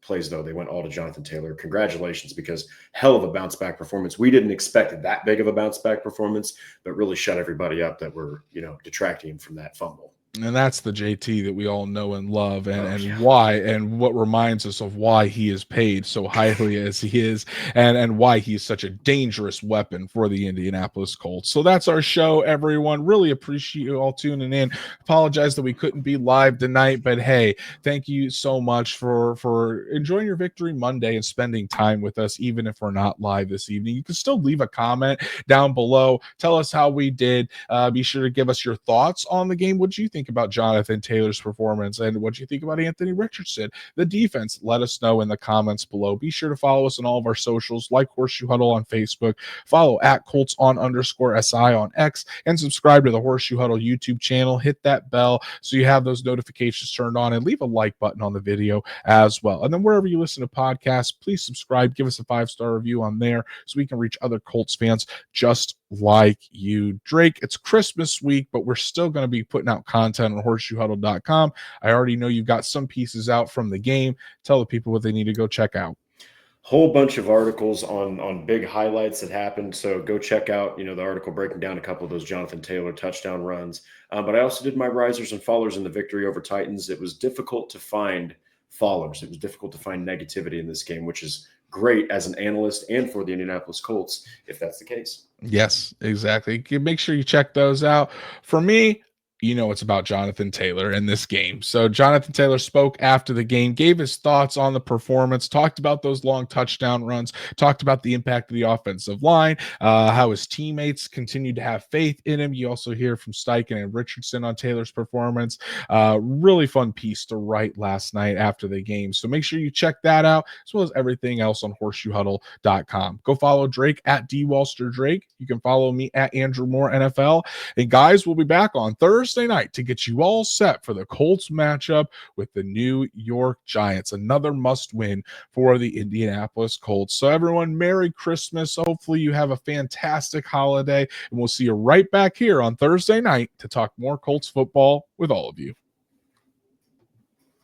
plays, though, they went all to Jonathan Taylor. Congratulations, because hell of a bounce back performance. We didn't expect that big of a bounce back performance, but really shut everybody up that were, detracting him from that fumble. And that's the JT that we all know and love, and why, and what reminds us of why he is paid so highly as he is, and why he's such a dangerous weapon for the Indianapolis Colts. So that's our show, everyone. Really appreciate you all tuning in. Apologize that we couldn't be live tonight, but hey, thank you so much for enjoying your Victory Monday and spending time with us, even if we're not live this evening. You can still leave a comment down below. Tell us how we did. Be sure to give us your thoughts on the game. What do you think about Jonathan Taylor's performance, and what you think about Anthony Richardson, the defense? Let us know in the comments below. Be sure to follow us on all of our socials, like Horseshoe Huddle on Facebook, follow at Colts_SI on X, and subscribe to the Horseshoe Huddle YouTube channel. Hit that bell so you have those notifications turned on, and leave a like button on the video as well. And then wherever you listen to podcasts, please subscribe, give us a 5-star review on there so we can reach other Colts fans just like you. Drake, it's Christmas week, but we're still going to be putting out content on horseshoehuddle.com. I already know you've got some pieces out from the game. Tell the people what they need to go check out. Whole bunch of articles on big highlights that happened. So go check out, the article breaking down a couple of those Jonathan Taylor touchdown runs. But I also did my risers and fallers in the victory over Titans. It was difficult to find fallers. It was difficult to find negativity in this game, which is great as an analyst and for the Indianapolis Colts, if that's the case. Yes, exactly. Make sure you check those out. For me, it's about Jonathan Taylor in this game. So Jonathan Taylor spoke after the game, gave his thoughts on the performance, talked about those long touchdown runs, talked about the impact of the offensive line, how his teammates continued to have faith in him. You also hear from Steichen and Richardson on Taylor's performance. Really fun piece to write last night after the game. So make sure you check that out, as well as everything else on horseshoehuddle.com. Go follow Drake at DWalsterDrake. You can follow me at Andrew Moore NFL. And guys, we'll be back on Thursday night to get you all set for the Colts matchup with the New York Giants. Another must win for the Indianapolis Colts. So everyone, Merry Christmas. Hopefully you have a fantastic holiday, and we'll see you right back here on Thursday night to talk more Colts football with all of you.